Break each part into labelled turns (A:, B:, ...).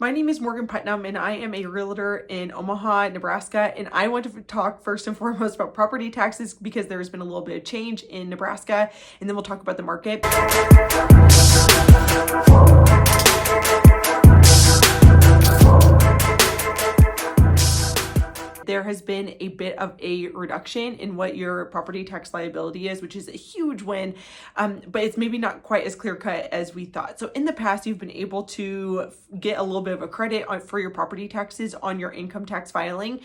A: My name is Morgan Putnam and I am a realtor in Omaha, Nebraska, and I want to talk first and foremost about property taxes because there has been a little bit of change in Nebraska, and then we'll talk about the market. There has been a bit of a reduction in what your property tax liability is, which is a huge win, but it's maybe not quite as clear cut as we thought. So in the past, you've been able to get a little bit of a credit for your property taxes on your income tax filing,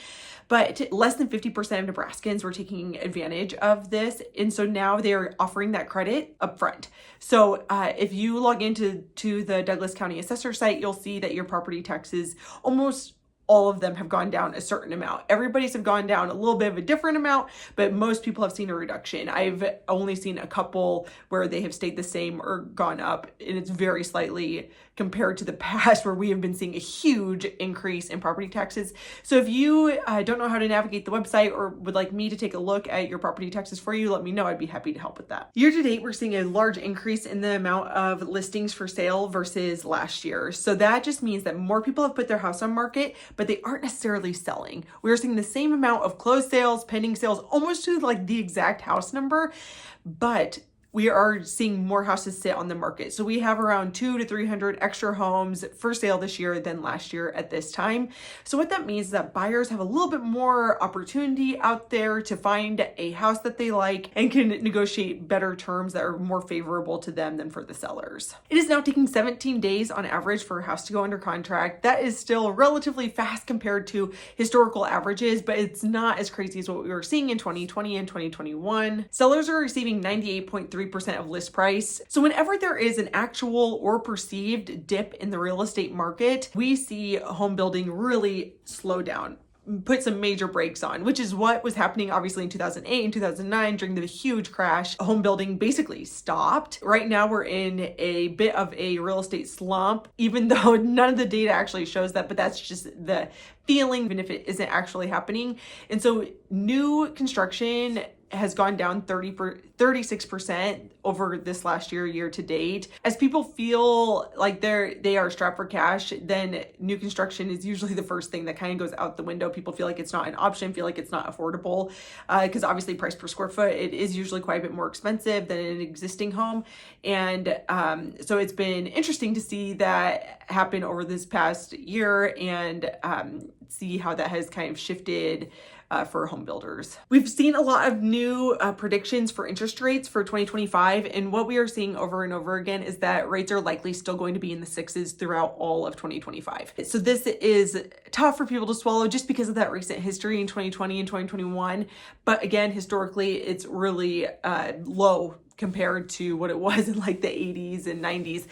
A: but less than 50% of Nebraskans were taking advantage of this. And so now they're offering that credit upfront. So if you log into the Douglas County Assessor site, you'll see that your property taxes, almost all of them have gone down a certain amount. Everybody's have gone down a little bit of a different amount, but most people have seen a reduction. I've only seen a couple where they have stayed the same or gone up, and it's very slightly compared to the past where we have been seeing a huge increase in property taxes. So if you don't know how to navigate the website or would like me to take a look at your property taxes for you, let me know. I'd be happy to help with that. Year to date, we're seeing a large increase in the amount of listings for sale versus last year. So that just means that more people have put their house on market, but they aren't necessarily selling. We're seeing the same amount of closed sales, pending sales, almost to like the exact house number, but we are seeing more houses sit on the market. So we have around 200 to 300 extra homes for sale this year than last year at this time. So what that means is that buyers have a little bit more opportunity out there to find a house that they like and can negotiate better terms that are more favorable to them than for the sellers. It is now taking 17 days on average for a house to go under contract. That is still relatively fast compared to historical averages, but it's not as crazy as what we were seeing in 2020 and 2021. Sellers are receiving 98.3% of list price. So whenever there is an actual or perceived dip in the real estate market, we see home building really slow down, put some major brakes on, which is what was happening obviously in 2008 and 2009 during the huge crash. Home building basically stopped. Right now we're in a bit of a real estate slump, even though none of the data actually shows that, but that's just the feeling, even if it isn't actually happening. And so new construction has gone down 36% over this last year to date. As people feel like they are strapped for cash, then new construction is usually the first thing that kind of goes out the window. People feel like it's not an option, feel like it's not affordable, because obviously price per square foot, it is usually quite a bit more expensive than an existing home. And so it's been interesting to see that happen over this past year and see how that has kind of shifted for home builders. We've seen a lot of new predictions for interest rates for 2025, and what we are seeing over and over again is that rates are likely still going to be in the sixes throughout all of 2025. So this is tough for people to swallow just because of that recent history in 2020 and 2021. But again, historically, it's really low compared to what it was in like the 80s and 90s.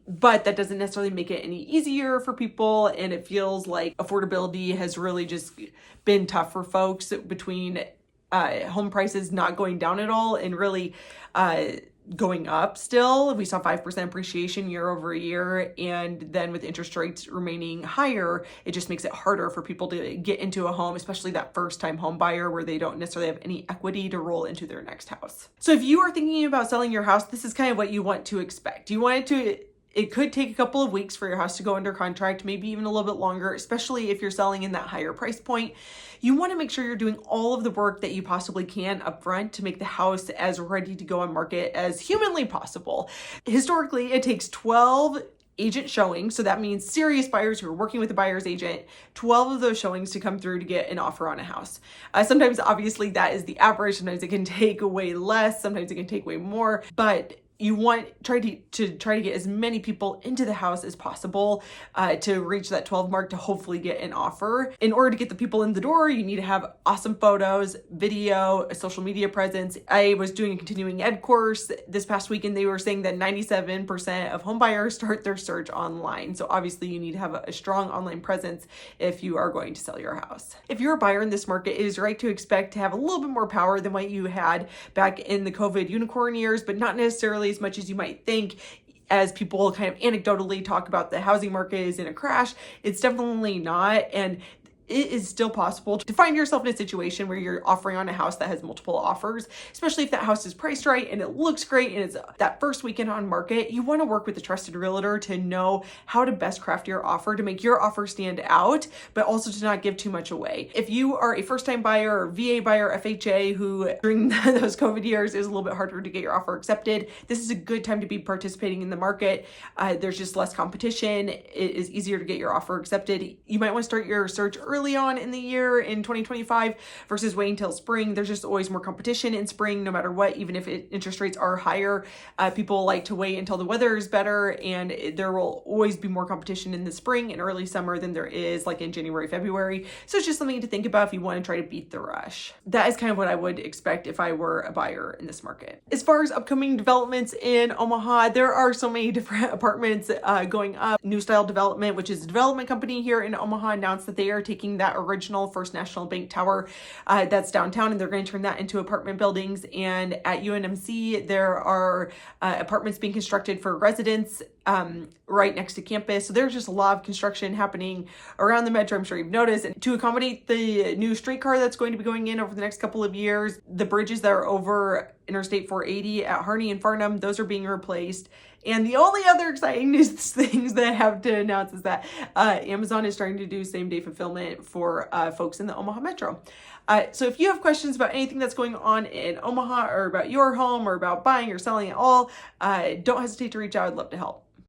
A: But that doesn't necessarily make it any easier for people. And it feels like affordability has really just been tough for folks between home prices not going down at all and really going up still. We saw 5% appreciation year over year. And then with interest rates remaining higher, it just makes it harder for people to get into a home, especially that first time home buyer where they don't necessarily have any equity to roll into their next house. So if you are thinking about selling your house, this is kind of what you want to expect. It could take a couple of weeks for your house to go under contract, maybe even a little bit longer, especially if you're selling in that higher price point. You want to make sure you're doing all of the work that you possibly can upfront to make the house as ready to go on market as humanly possible. Historically, it takes 12 agent showings. So that means serious buyers who are working with a buyer's agent, 12 of those showings to come through to get an offer on a house. Sometimes, obviously, that is the average. Sometimes it can take way less. Sometimes it can take way more. But you want try to get as many people into the house as possible to reach that 12 mark to hopefully get an offer. In order to get the people in the door, you need to have awesome photos, video, a social media presence. I was doing a continuing ed course this past week, and they were saying that 97% of home buyers start their search online. So obviously you need to have a strong online presence if you are going to sell your house. If you're a buyer in this market, it is right to expect to have a little bit more power than what you had back in the COVID unicorn years, but not necessarily as much as you might think. As people kind of anecdotally talk about the housing market is in a crash, it's definitely not. And it is still possible to find yourself in a situation where you're offering on a house that has multiple offers, especially if that house is priced right and it looks great and it's that first weekend on market. You want to work with a trusted realtor to know how to best craft your offer to make your offer stand out, but also to not give too much away. If you are a first-time buyer or VA buyer, FHA, who during those COVID years is a little bit harder to get your offer accepted, this is a good time to be participating in the market. There's just less competition. It is easier to get your offer accepted. You might want to start your search early on in the year in 2025 versus waiting till spring. There's just always more competition in spring, no matter what, even if interest rates are higher. People like to wait until the weather is better, and there will always be more competition in the spring and early summer than there is like in January, February. So it's just something to think about if you want to try to beat the rush. That is kind of what I would expect if I were a buyer in this market. As far as upcoming developments in Omaha, there are so many different apartments going up. New Style Development, which is a development company here in Omaha, announced that they are taking that original First National Bank tower that's downtown, and they're going to turn that into apartment buildings. And at UNMC, there are apartments being constructed for residents right next to campus. So there's just a lot of construction happening around the metro. I'm sure you've noticed. And to accommodate the new streetcar that's going to be going in over the next couple of years, the bridges that are over Interstate 480 at Harney and Farnham, those are being replaced. And the only other exciting news things that I have to announce is that Amazon is starting to do same-day fulfillment for folks in the Omaha metro. So if you have questions about anything that's going on in Omaha or about your home or about buying or selling at all, don't hesitate to reach out. I'd love to help.